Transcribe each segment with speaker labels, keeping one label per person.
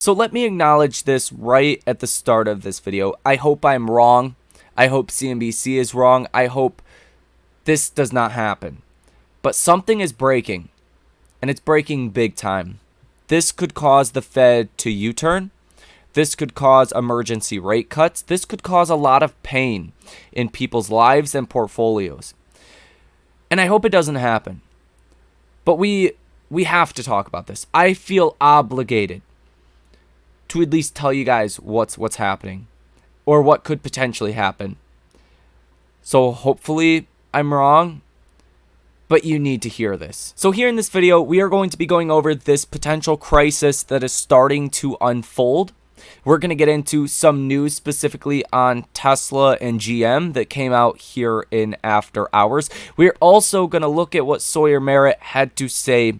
Speaker 1: So let me acknowledge this right at the start of this video. I hope I'm wrong. I hope CNBC is wrong. I hope this does not happen. But something is breaking, and it's breaking big time. This could cause the Fed to U-turn. This could cause emergency rate cuts. This could cause a lot of pain in people's lives and portfolios. And I hope it doesn't happen. But we have to talk about this. I feel obligated to at least tell you guys what's happening or what could potentially happen. So hopefully I'm wrong, but you need to hear this. So here in this video, we are going to be going over this potential crisis that is starting to unfold. We're going to get into some news specifically on Tesla and GM that came out here in after hours. We're also going to look at what Saywer Merrit had to say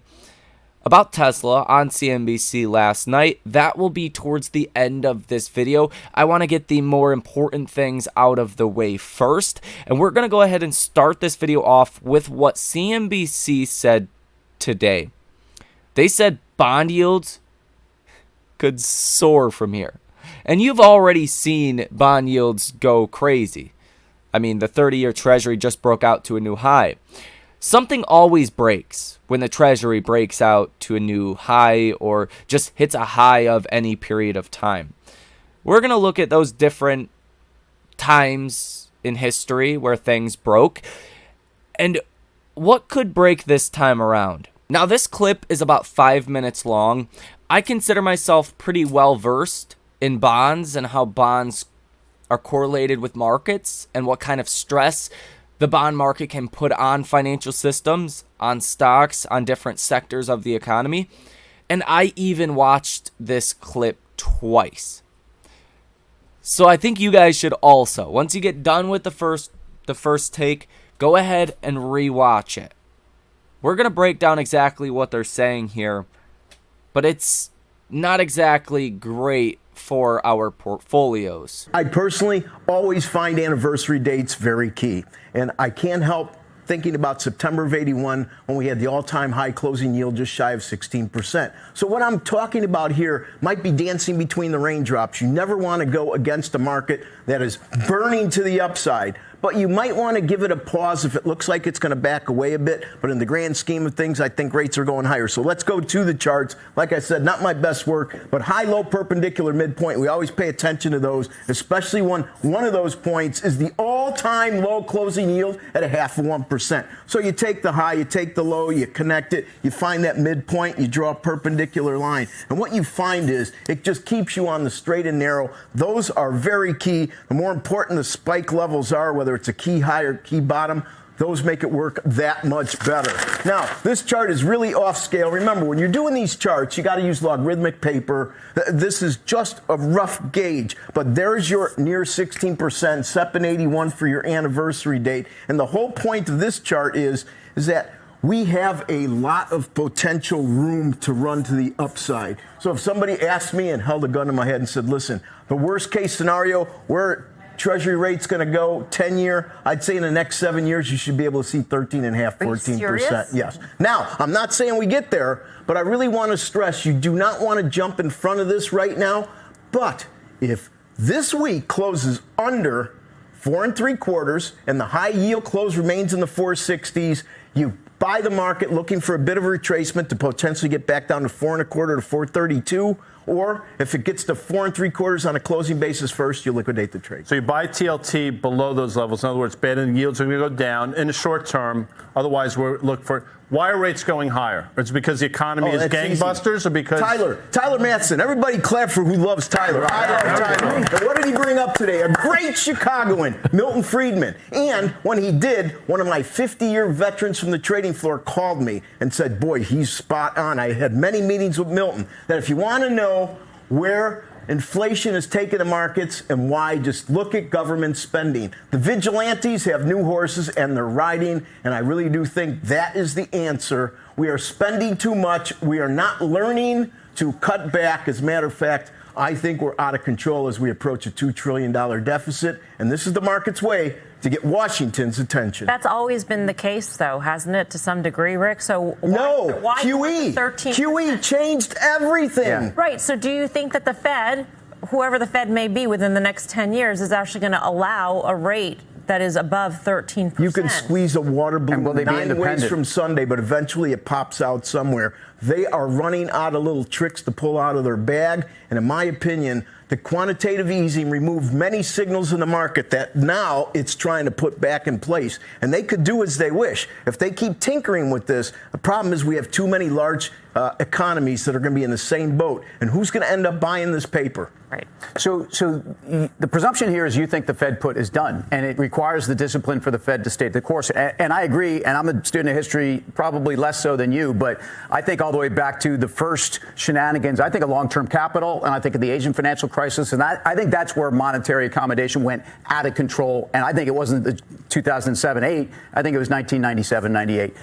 Speaker 1: about Tesla on CNBC last night. That will be towards the end of this video. I want to get the more important things out of the way first. And we're going to go ahead and start this video off with what CNBC said today. They said bond yields could soar from here. And you've already seen bond yields go crazy. I mean, the 30-year Treasury just broke out to a new high. Something always breaks when the Treasury breaks out to a new high or just hits a high of any period of time. We're going to look at those different times in history where things broke and what could break this time around. Now, this clip is about 5 minutes long. I consider myself pretty well versed in bonds and how bonds are correlated with markets and what kind of stress the bond market can put on financial systems, on stocks, on different sectors of the economy. And I even watched this clip twice. So I think you guys should also, once you get done with the first take, go ahead and rewatch it. We're going to break down exactly what they're saying here, but it's not exactly great for our portfolios.
Speaker 2: I personally always find anniversary dates very key, and I can't help thinking about September of '81 when we had the all-time high closing yield just shy of 16%. So what I'm talking about here might be dancing between the raindrops. You never want to go against a market that is burning to the upside, but you might want to give it a pause if it looks like it's going to back away a bit. But in the grand scheme of things, I think rates are going higher. So let's go to the charts. Like I said, not my best work, but high-low perpendicular midpoint. We always pay attention to those, especially when one of those points is the all-time low closing yield at 0.5%. So you take the high, you take the low, you connect it, you find that midpoint, you draw a perpendicular line. And what you find is it just keeps you on the straight and narrow. Those are very key. The more important the spike levels are, whether it's a key high or key bottom, those make it work that much better. Now, this chart is really off scale. Remember, when you're doing these charts, you got to use logarithmic paper. This is just a rough gauge, but there's your near 16%, SEP 81 for your anniversary date. And the whole point of this chart is that we have a lot of potential room to run to the upside. So if somebody asked me and held a gun to my head and said, listen, the worst case scenario, where Treasury rate's going to go 10-year, I'd say in the next 7 years, you should be able to see 13.5%, 14%. Yes. Now, I'm not saying we get there, but I really want to stress you do not want to jump in front of this right now. But if this week closes under 4 3/4 and the high yield close remains in the 460s, you buy the market looking for a bit of a retracement to potentially get back down to 4 1/4 to 432. Or if it gets to 4 3/4 on a closing basis first, you liquidate the trade.
Speaker 3: So you buy TLT below those levels. In other words, beta yields are going to go down in the short term. Otherwise, we're looking for. Why are rates going higher? It's because the economy is gangbusters, easy. Or because
Speaker 2: Tyler Mattson. Everybody clap for who loves Tyler. I love Tyler. And what did he bring up today? A great Chicagoan, Milton Friedman. And when he did, one of my 50-year veterans from the trading floor called me and said, "Boy, he's spot on." I had many meetings with Milton. That if you want to know where inflation has taken the markets and why, just look at government spending. The vigilantes have new horses and they're riding, and I really do think that is the answer. We are spending too much. We are not learning to cut back. As a matter of fact, I think we're out of control as we approach a $2 trillion deficit, and this is the market's way to get Washington's attention.
Speaker 4: That's always been the case, though, hasn't it, to some degree, Rick? So why
Speaker 2: QE.
Speaker 4: 13%?
Speaker 2: QE changed everything.
Speaker 4: Yeah. Right. So do you think that the Fed, whoever the Fed may be within the next 10 years, is actually going to allow a rate that is above 13%?
Speaker 2: You can squeeze a water balloon 9 ways from Sunday, but eventually it pops out somewhere. They are running out of little tricks to pull out of their bag. And in my opinion, the quantitative easing removed many signals in the market that now it's trying to put back in place. And they could do as they wish. If they keep tinkering with this, the problem is we have too many large economies that are going to be in the same boat. And who's going to end up buying this paper?
Speaker 4: Right.
Speaker 5: So the presumption here is you think the Fed put is done, and it requires the discipline for the Fed to stay the course. And I agree, and I'm a student of history, probably less so than you, but I think all the way back to the first shenanigans, I think of long-term capital, and I think of the Asian financial crisis, and I think that's where monetary accommodation went out of control, and I think it wasn't the 2007-8, I think it was 1997-98.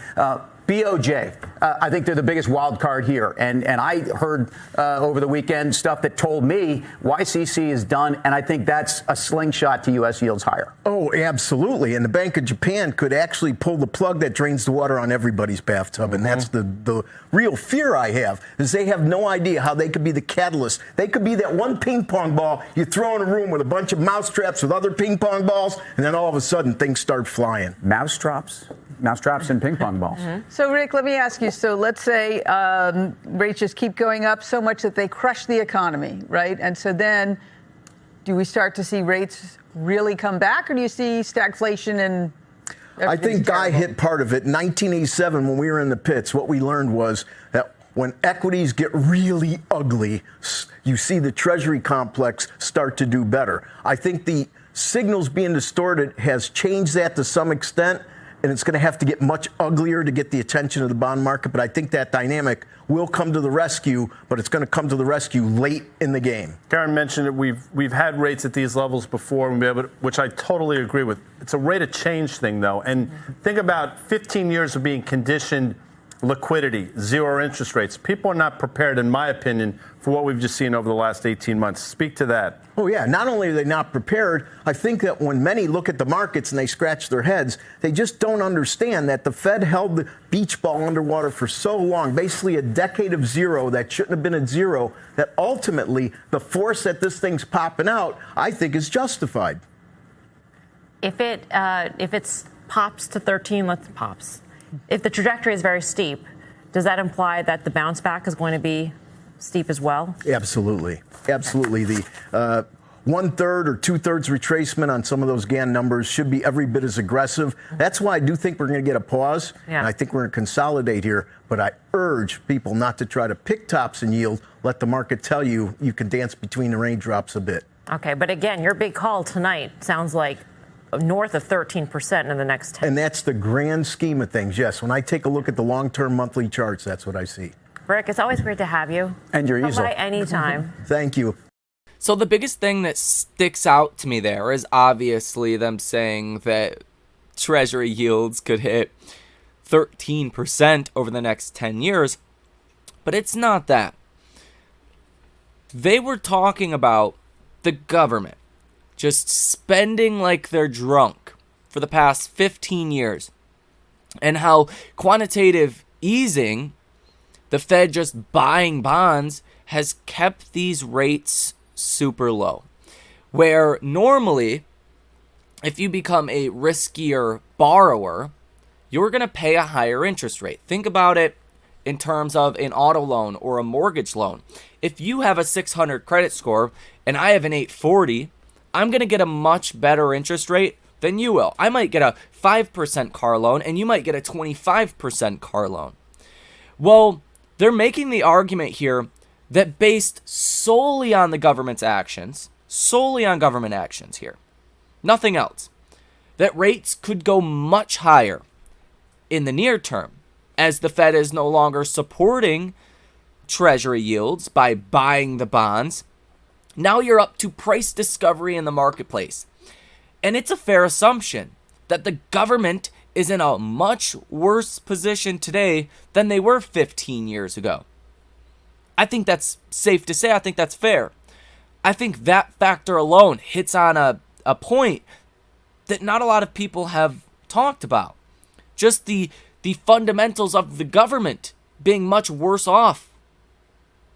Speaker 5: BOJ, I think they're the biggest wild card here. And I heard over the weekend stuff that told me YCC is done, and I think that's a slingshot to U.S. yields higher.
Speaker 2: Oh, absolutely. And the Bank of Japan could actually pull the plug that drains the water on everybody's bathtub. And that's the real fear I have, is they have no idea how they could be the catalyst. They could be that one ping pong ball you throw in a room with a bunch of mousetraps with other ping pong balls, and then all of a sudden things start flying.
Speaker 5: Mousetraps and ping pong balls.
Speaker 6: So, Rick, let me ask you. So let's say rates just keep going up so much that they crush the economy, right? And so then do we start to see rates really come back, or do you see stagflation and
Speaker 2: I think Guy hit part of it. In 1987, when we were in the pits, what we learned was that when equities get really ugly, you see the Treasury complex start to do better. I think the signals being distorted has changed that to some extent, and it's going to have to get much uglier to get the attention of the bond market. But I think that dynamic will come to the rescue, but it's going to come to the rescue late in the game.
Speaker 3: Karen mentioned that we've had rates at these levels before, which I totally agree with. It's a rate of change thing, though. And think about 15 years of being conditioned liquidity, zero interest rates. People are not prepared, in my opinion, for what we've just seen over the last 18 months. Speak to that.
Speaker 2: Oh, yeah. Not only are they not prepared, I think that when many look at the markets and they scratch their heads, they just don't understand that the Fed held the beach ball underwater for so long, basically a decade of zero that shouldn't have been at zero, that ultimately the force that this thing's popping out, I think, is justified.
Speaker 4: If it pops to 13, if the trajectory is very steep, does that imply that the bounce back is going to be steep as well?
Speaker 2: Absolutely. Absolutely. The 1/3 or 2/3 retracement on some of those GAN numbers should be every bit as aggressive. That's why I do think we're going to get a pause.
Speaker 4: Yeah.
Speaker 2: And I think we're going to consolidate here. But I urge people not to try to pick tops and yield. Let the market tell you you can dance between the raindrops a bit.
Speaker 4: Okay. But again, your big call tonight sounds like north of 13% in the next 10.
Speaker 2: And that's the grand scheme of things. Yes, when I take a look at the long-term monthly charts, that's what I see.
Speaker 4: Rick, it's always great to have you.
Speaker 5: And your easel.
Speaker 4: Come by anytime.
Speaker 2: Thank you.
Speaker 1: So the biggest thing that sticks out to me there is obviously them saying that Treasury yields could hit 13% over the next 10 years. But it's not that. They were talking about the government just spending like they're drunk for the past 15 years, and how quantitative easing, the Fed just buying bonds, has kept these rates super low. Where normally, if you become a riskier borrower, you're going to pay a higher interest rate. Think about it in terms of an auto loan or a mortgage loan. If you have a 600 credit score and I have an 840, I'm going to get a much better interest rate than you will. I might get a 5% car loan and you might get a 25% car loan. Well, they're making the argument here that based solely on the government's actions, solely on government actions here, nothing else, that rates could go much higher in the near term as the Fed is no longer supporting Treasury yields by buying the bonds. Now you're up to price discovery in the marketplace. And it's a fair assumption that the government is in a much worse position today than they were 15 years ago. I think that's safe to say. I think that's fair. I think that factor alone hits on a point that not a lot of people have talked about. Just the fundamentals of the government being much worse off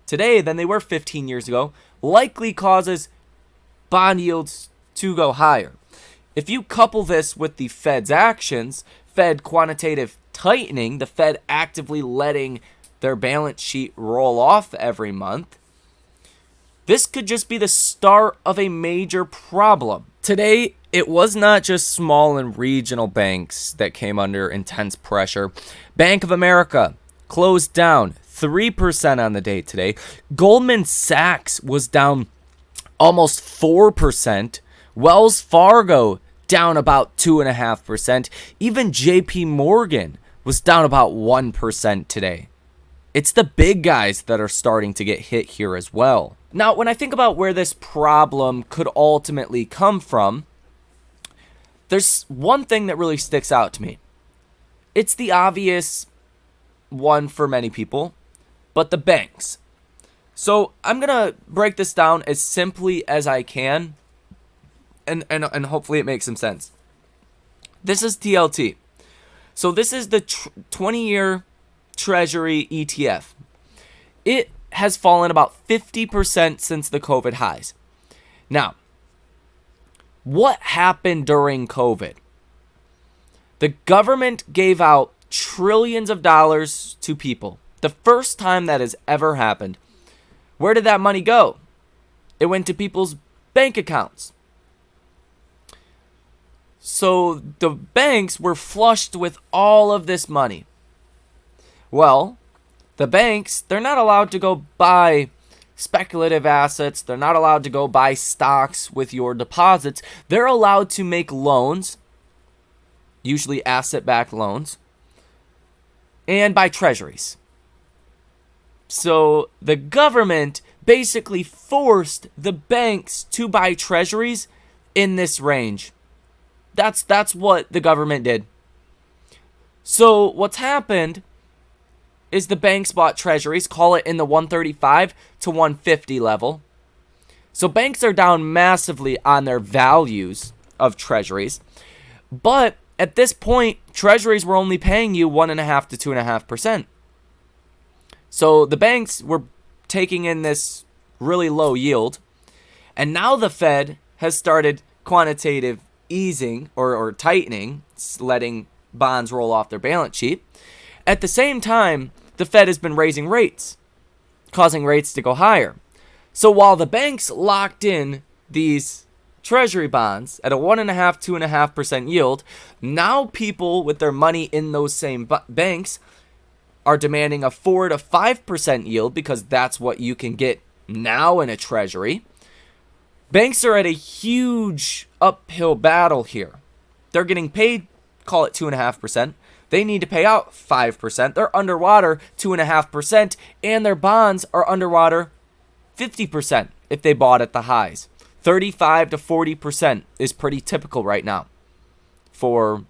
Speaker 1: today than they were 15 years ago likely causes bond yields to go higher. If you couple this with the Fed's actions, Fed quantitative tightening, the Fed actively letting their balance sheet roll off every month, this could just be the start of a major problem. Today, it was not just small and regional banks that came under intense pressure. Bank of America closed down 3% on the day today. Goldman Sachs was down almost 4%. Wells Fargo down about 2.5%. Even JP Morgan was down about 1% today. It's the big guys that are starting to get hit here as well. Now, when I think about where this problem could ultimately come from, there's one thing that really sticks out to me. It's the obvious one for many people, but the banks. So I'm going to break this down as simply as I can, and hopefully it makes some sense. This is TLT. So this is the 20-year Treasury ETF. It has fallen about 50% since the COVID highs. Now, what happened during COVID? The government gave out trillions of dollars to people. The first time that has ever happened. Where did that money go? It went to people's bank accounts. So the banks were flushed with all of this money. Well, the banks, they're not allowed to go buy speculative assets. They're not allowed to go buy stocks with your deposits. They're allowed to make loans, usually asset-backed loans, and buy treasuries. So the government basically forced the banks to buy treasuries in this range. That's what the government did. So what's happened is the banks bought treasuries, call it in the 135 to 150 level. So banks are down massively on their values of treasuries. But at this point, treasuries were only paying you 1.5 to 2.5%. So the banks were taking in this really low yield. And now the Fed has started quantitative easing or tightening, letting bonds roll off their balance sheet. At the same time, the Fed has been raising rates, causing rates to go higher. So while the banks locked in these treasury bonds at a 1.5, 2.5% yield, now people with their money in those same banks are demanding a 4 to 5% yield because that's what you can get now in a treasury. Banks are at a huge uphill battle here. They're getting paid, call it 2.5%. They need to pay out 5%. They're underwater 2.5%, and their bonds are underwater 50% if they bought at the highs. 35 to 40% is pretty typical right now for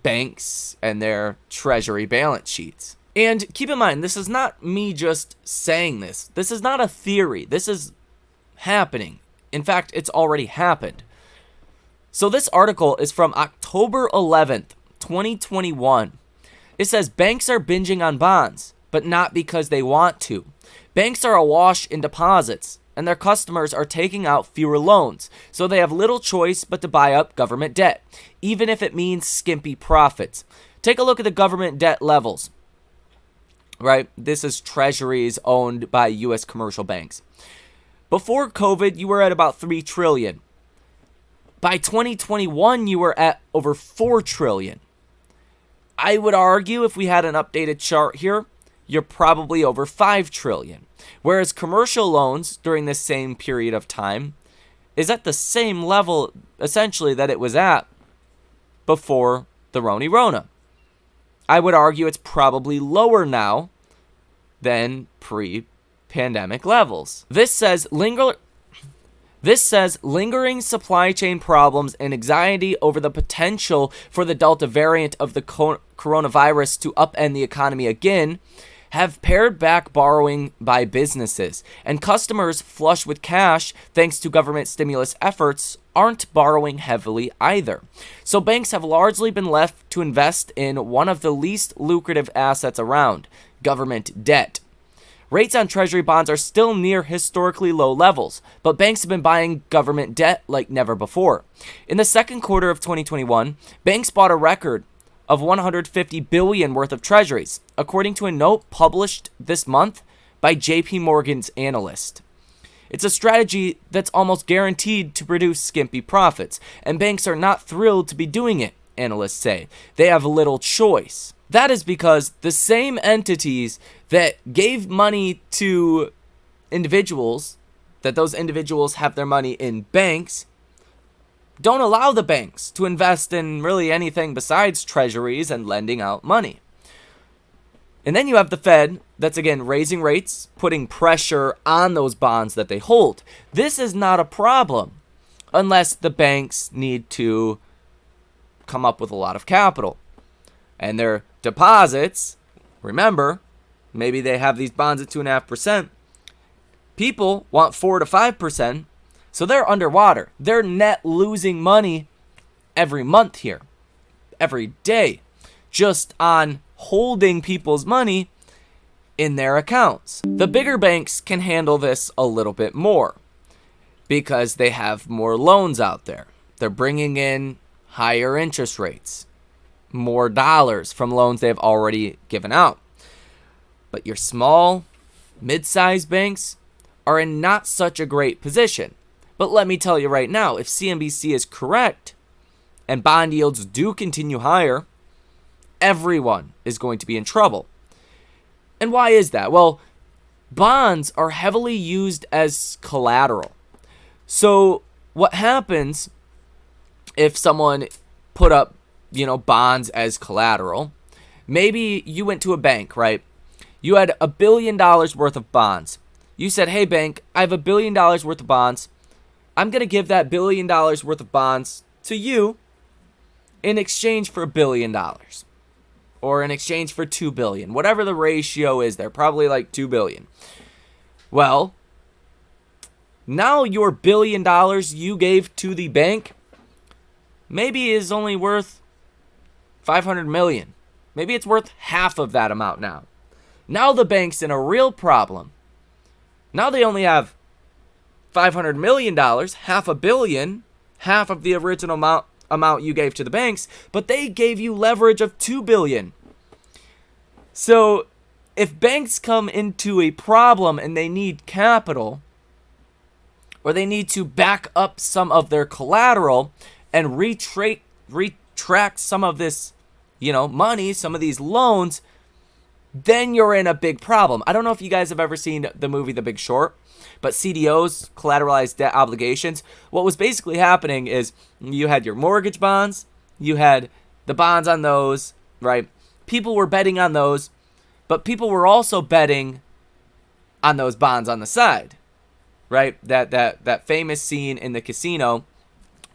Speaker 1: banks and their treasury balance sheets. And keep in mind, this is not me just saying this. This is not a theory. This is happening. In fact, it's already happened. So this article is from October 11th, 2021. It says banks are binging on bonds, but not because they want to. Banks are awash in deposits, and their customers are taking out fewer loans, so they have little choice but to buy up government debt, even if it means skimpy profits. Take a look at the government debt levels. Right? This is treasuries owned by U.S. commercial banks. Before COVID, you were at about $3 trillion. By 2021, you were at over $4 trillion. I would argue if we had an updated chart here, you're probably over $5 trillion. Whereas commercial loans during this same period of time is at the same level, essentially, that it was at before the Rona. I would argue it's probably lower now than pre-pandemic levels. This says lingering supply chain problems and anxiety over the potential for the Delta variant of the coronavirus to upend the economy again have pared back borrowing by businesses, and customers flush with cash thanks to government stimulus efforts aren't borrowing heavily either. So banks have largely been left to invest in one of the least lucrative assets around, government debt. Rates on Treasury bonds are still near historically low levels, but banks have been buying government debt like never before. In the second quarter of 2021, banks bought a record of $150 billion worth of treasuries, according to a note published this month by JP Morgan's analyst. It's a strategy that's almost guaranteed to produce skimpy profits, and banks are not thrilled to be doing it, analysts say. They have little choice. That is because the same entities that gave money to individuals, that those individuals have their money in banks, don't allow the banks to invest in really anything besides treasuries and lending out money. And then you have the Fed that's, again, raising rates, putting pressure on those bonds that they hold. This is not a problem unless the banks need to come up with a lot of capital. And their deposits, remember, maybe they have these bonds at 2.5%. People want 4 to 5%, so they're underwater. They're net losing money every month here, every day, just on holding people's money in their accounts. The bigger banks can handle this a little bit more because they have more loans out there. They're bringing in higher interest rates, more dollars from loans they've already given out. But your small, mid-sized banks are in not such a great position. But let me tell you right now, if CNBC is correct and bond yields do continue higher, everyone is going to be in trouble. And why is that? Well, bonds are heavily used as collateral. So what happens if someone put up, bonds as collateral? Maybe you went to a bank, right? You had $1 billion worth of bonds. You said, hey, bank, I have $1 billion worth of bonds. I'm going to give that $1 billion worth of bonds to you in exchange for $1 billion. Or in exchange for $2 billion. Whatever the ratio is, they're probably like $2 billion. Well, now your $1 billion you gave to the bank maybe is only worth $500 million. Maybe it's worth half of that amount now. Now the bank's in a real problem. Now they only have $500 million, half $1 billion, half of the original amount you gave to the banks, but they gave you leverage of $2 billion. So if banks come into a problem and they need capital, or they need to back up some of their collateral and retract some of this, money, some of these loans, then you're in a big problem. I don't know if you guys have ever seen the movie The Big Short, but CDOs, collateralized debt obligations, what was basically happening is you had your mortgage bonds, you had the bonds on those, right? People were betting on those, but people were also betting on those bonds on the side, right? That famous scene in the casino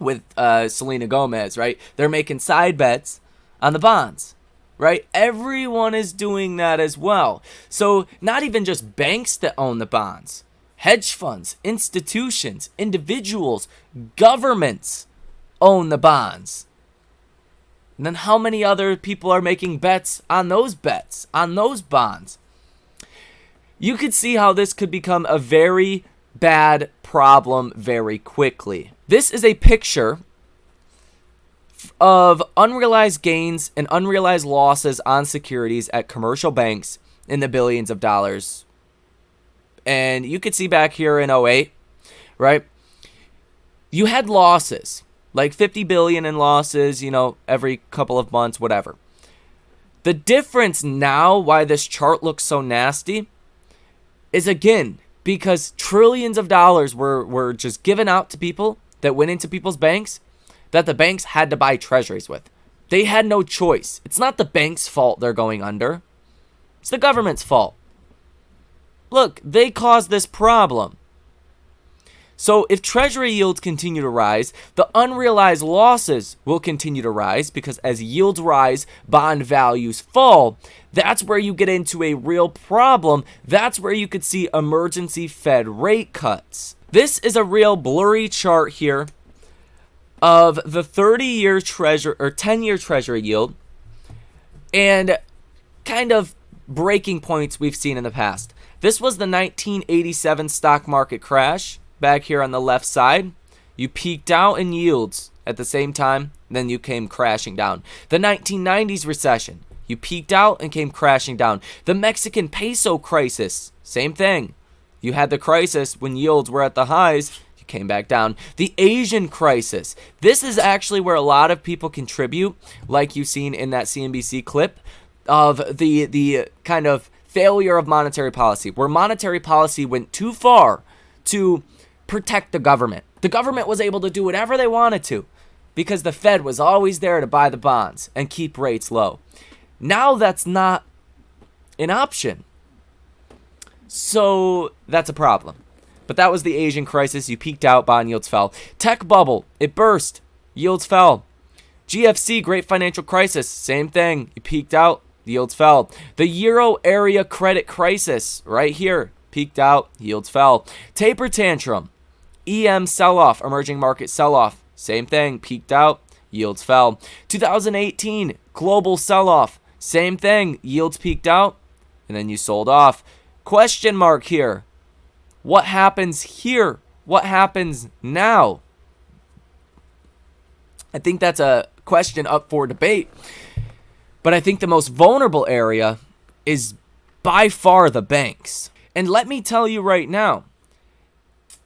Speaker 1: with Selena Gomez, right? They're making side bets on the bonds, right? Everyone is doing that as well. So not even just banks that own the bonds. Hedge funds, institutions, individuals, governments own the bonds. And then how many other people are making bets, on those bonds? You could see how this could become a very bad problem very quickly. This is a picture of unrealized gains and unrealized losses on securities at commercial banks in the billions of dollars. And you could see back here in 2008, right? You had losses, like 50 billion in losses, every couple of months, whatever. The difference now, why this chart looks so nasty, is again, because trillions of dollars were just given out to people that went into people's banks that the banks had to buy treasuries with. They had no choice. It's not the bank's fault they're going under. It's the government's fault. Look, they caused this problem. So if Treasury yields continue to rise, the unrealized losses will continue to rise because as yields rise, bond values fall. That's where you get into a real problem. That's where you could see emergency Fed rate cuts. This is a real blurry chart here of the 30-year Treasury or 10-year Treasury yield and kind of breaking points we've seen in the past. This was the 1987 stock market crash. Back here on the left side, you peaked out in yields at the same time, then you came crashing down. The 1990s recession, you peaked out and came crashing down. The Mexican peso crisis, same thing. You had the crisis when yields were at the highs, you came back down. The Asian crisis, this is actually where a lot of people contribute, like you've seen in that CNBC clip of the kind of failure of monetary policy, where monetary policy went too far to protect the government. The government was able to do whatever they wanted to because the Fed was always there to buy the bonds and keep rates low. Now that's not an option. So that's a problem. But that was the Asian crisis. You peaked out, bond yields fell. Tech bubble, it burst, yields fell. GFC, Great Financial Crisis, same thing. You peaked out, yields fell. The Euro area credit crisis, right here, peaked out, yields fell. Taper tantrum, EM sell-off, emerging market sell-off, same thing, peaked out, yields fell. 2018, global sell-off, same thing, yields peaked out, and then you sold off. Question mark here. What happens here? What happens now? I think that's a question up for debate. But I think the most vulnerable area is by far the banks. And let me tell you right now,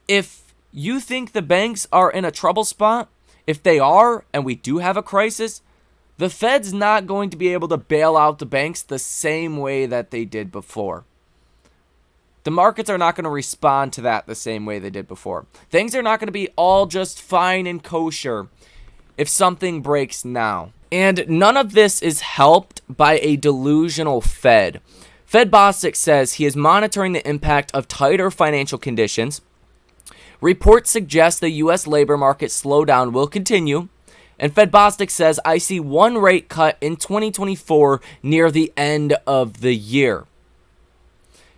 Speaker 1: if you think the banks are in a trouble spot, if they are, and we do have a crisis, the Fed's not going to be able to bail out the banks the same way that they did before. The markets are not going to respond to that the same way they did before. Things are not going to be all just fine and kosher if something breaks now. And none of this is helped by a delusional Fed. Fed Bostic says he is monitoring the impact of tighter financial conditions. Reports suggest the U.S. labor market slowdown will continue. And Fed Bostic says, I see one rate cut in 2024 near the end of the year.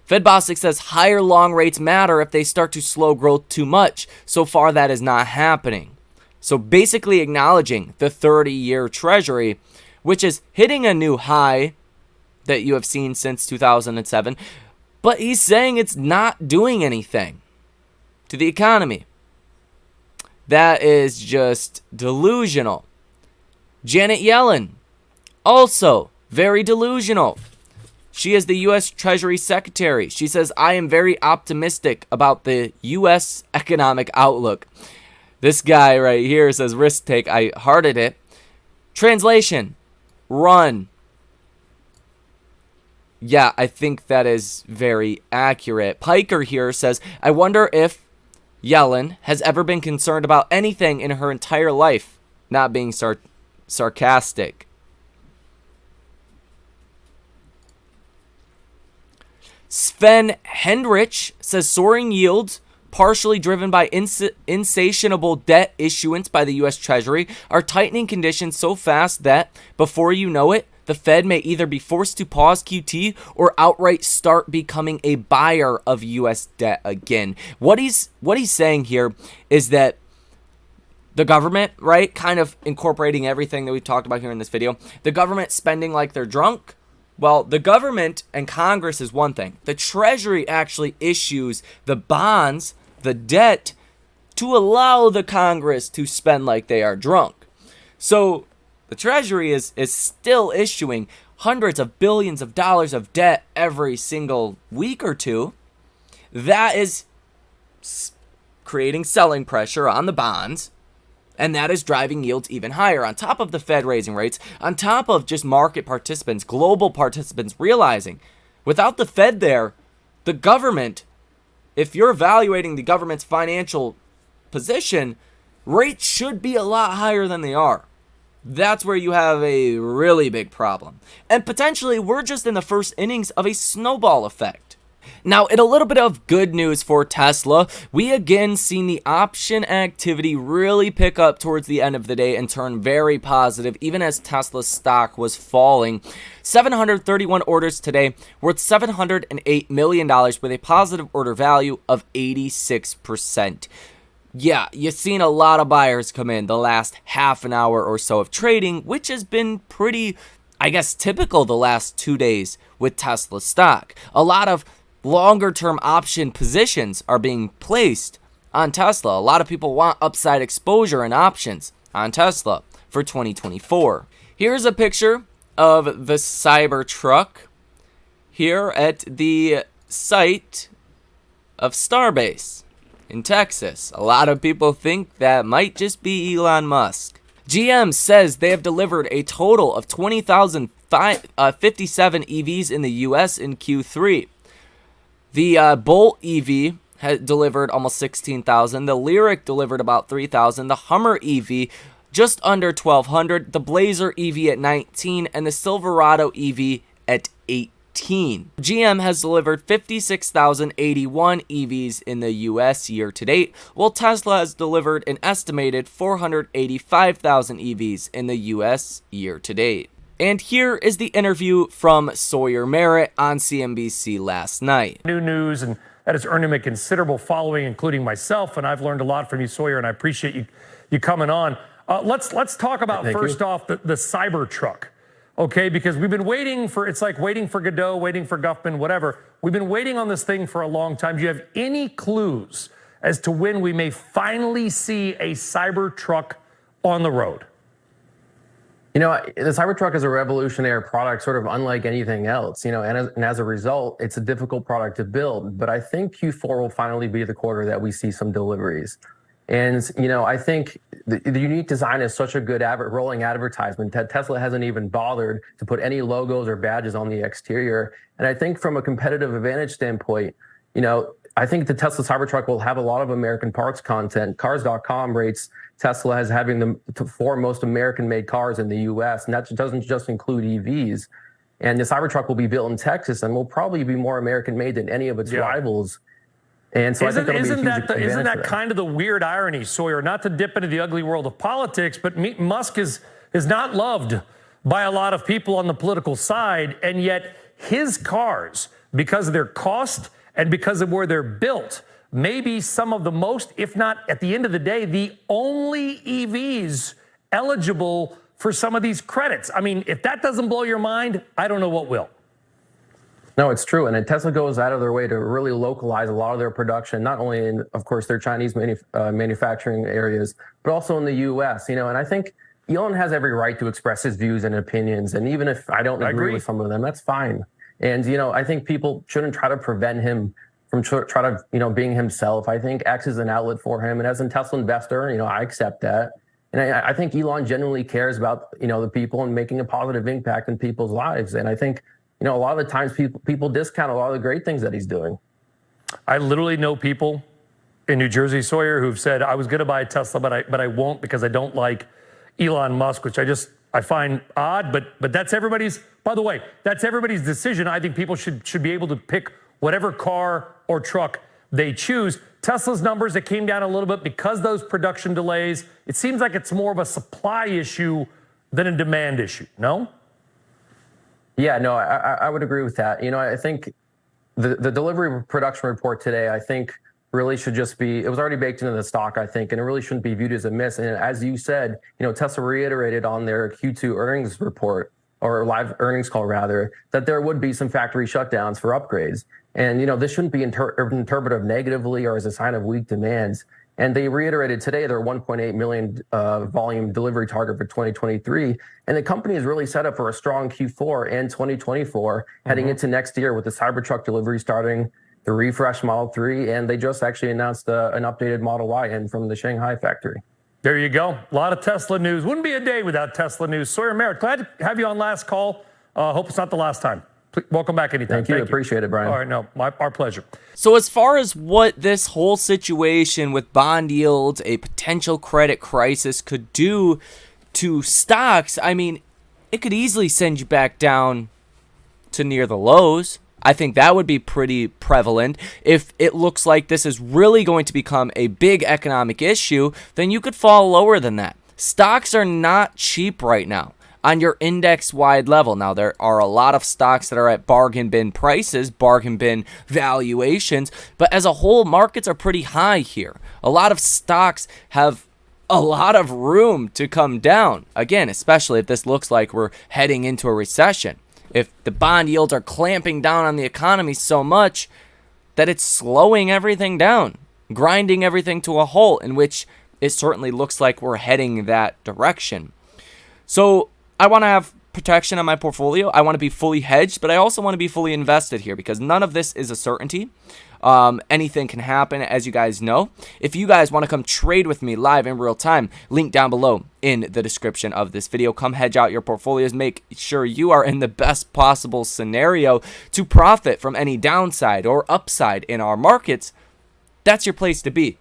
Speaker 1: Fed Bostic says higher long rates matter if they start to slow growth too much. So far, that is not happening. So basically acknowledging the 30-year Treasury, which is hitting a new high that you have seen since 2007. But he's saying it's not doing anything to the economy. That is just delusional. Janet Yellen, also very delusional. She is the U.S. Treasury Secretary. She says, I am very optimistic about the U.S. economic outlook. This guy right here says, risk take. I hearted it. Translation, run. Yeah, I think that is very accurate. Piker here says, I wonder if Yellen has ever been concerned about anything in her entire life, not being sarcastic. Sven Hendrich says soaring yields, partially driven by insatiable debt issuance by the U.S. Treasury, are tightening conditions so fast that, before you know it, the Fed may either be forced to pause QT or outright start becoming a buyer of U.S. debt again. What he's saying here is that the government, right, kind of incorporating everything that we've talked about here in this video, the government spending like they're drunk. Well, the government and Congress is one thing. The Treasury actually issues the bonds, the debt, to allow the Congress to spend like they are drunk. So the Treasury is still issuing hundreds of billions of dollars of debt every single week or two. That is creating selling pressure on the bonds. And that is driving yields even higher, on top of the Fed raising rates, on top of just market participants, global participants realizing without the Fed there, the government, if you're evaluating the government's financial position, rates should be a lot higher than they are. That's where you have a really big problem. And potentially, we're just in the first innings of a snowball effect. Now, in a little bit of good news for Tesla, we again seen the option activity really pick up towards the end of the day and turn very positive, even as Tesla's stock was falling. 731 orders today, worth $708 million, with a positive order value of 86%. Yeah, you've seen a lot of buyers come in the last half an hour or so of trading, which has been pretty, I guess, typical the last 2 days with Tesla stock. A lot of longer-term option positions are being placed on Tesla. A lot of people want upside exposure and options on Tesla for 2024. Here's a picture of the Cybertruck here at the site of Starbase in Texas. A lot of people think that might just be Elon Musk. GM says they have delivered a total of 20,057 EVs in the US in Q3. The Bolt EV had delivered almost 16,000. The Lyric delivered about 3,000. The Hummer EV just under 1,200. The Blazer EV at 19, and the Silverado EV at 18. GM has delivered 56,081 EVs in the US year to date, while Tesla has delivered an estimated 485,000 EVs in the US year to date. And here is the interview from Saywer Merrit on CNBC last night.
Speaker 7: New news, and that has earned him a considerable following, including myself, and I've learned a lot from you, Saywer, and I appreciate you coming on. Let's talk about, first off, the Cybertruck, okay? Because we've been waiting for, it's like waiting for Godot, waiting for Guffman, whatever. We've been waiting on this thing for a long time. Do you have any clues as to when we may finally see a Cybertruck on the road?
Speaker 8: You know, the Cybertruck is a revolutionary product, sort of unlike anything else, you know, and as a result, it's a difficult product to build. But I think Q4 will finally be the quarter that we see some deliveries. And, you know, I think the unique design is such a good rolling advertisement that Tesla hasn't even bothered to put any logos or badges on the exterior. And I think from a competitive advantage standpoint, you know, I think the Tesla Cybertruck will have a lot of American parts content. Cars.com rates Tesla as having the 4 most American-made cars in the U.S., and that doesn't just include EVs. And the Cybertruck will be built in Texas and will probably be more American-made than any of its rivals. And so
Speaker 7: isn't that kind of the weird irony, Saywer? Not to dip into the ugly world of politics, but Musk is not loved by a lot of people on the political side, and yet his cars, because of their cost and because of where they're built, maybe some of the most, if not at the end of the day, the only EVs eligible for some of these credits. I mean, if that doesn't blow your mind, I don't know what will.
Speaker 8: No, it's true. And Tesla goes out of their way to really localize a lot of their production, not only in, of course, their Chinese manufacturing areas, but also in the U.S., you know, and I think Elon has every right to express his views and opinions. And even if I don't agree with some of them, that's fine. And, you know, I think people shouldn't try to prevent him from being himself. I think X is an outlet for him. And as a Tesla investor, you know, I accept that. And I think Elon genuinely cares about, you know, the people and making a positive impact in people's lives. And I think, you know, a lot of the times people discount a lot of the great things that he's doing.
Speaker 7: I literally know people in New Jersey, Saywer, who've said, I was going to buy a Tesla, but I won't because I don't like Elon Musk, which I find odd, but that's everybody's, by the way, that's everybody's decision. I think people should be able to pick whatever car or truck they choose. Tesla's numbers, it came down a little bit because those production delays. It seems like it's more of a supply issue than a demand issue, no?
Speaker 8: Yeah, no, I would agree with that. You know, I think the delivery production report today, I think really should just be, it was already baked into the stock, I think, and it really shouldn't be viewed as a miss. And as you said, you know, Tesla reiterated on their Q2 earnings report, or live earnings call rather, that there would be some factory shutdowns for upgrades. And, you know, this shouldn't be interpreted negatively or as a sign of weak demands. And they reiterated today their 1.8 million volume delivery target for 2023. And the company is really set up for a strong Q4 and 2024 heading into next year with the Cybertruck delivery starting, the refresh Model 3, and they just actually announced an updated Model Y in from the Shanghai factory.
Speaker 7: There you go. A lot of Tesla news. Wouldn't be a day without Tesla news. Saywer Merrit, glad to have you on last call. Hope it's not the last time. Welcome back anytime.
Speaker 8: Thank you. Appreciate it, Brian.
Speaker 7: All right, no, our pleasure.
Speaker 1: So as far as what this whole situation with bond yields, a potential credit crisis could do to stocks, I mean, it could easily send you back down to near the lows. I think that would be pretty prevalent. If it looks like this is really going to become a big economic issue, then you could fall lower than that. Stocks are not cheap right now on your index-wide level. Now, there are a lot of stocks that are at bargain bin prices, bargain bin valuations, but as a whole, markets are pretty high here. A lot of stocks have a lot of room to come down. Again, especially if this looks like we're heading into a recession. If the bond yields are clamping down on the economy so much that it's slowing everything down, grinding everything to a halt, in which it certainly looks like we're heading that direction. So I want to have protection on my portfolio. I want to be fully hedged, but I also want to be fully invested here because none of this is a certainty. Anything can happen, as you guys know. If you guys want to come trade with me live in real time, link down below in the description of this video. Come hedge out your portfolios. Make sure you are in the best possible scenario to profit from any downside or upside in our markets. That's your place to be.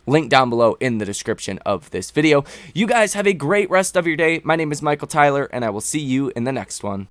Speaker 1: Link down below in the description of this video. You guys have a great rest of your day. My name is Michael Tyler, and I will see you in the next one.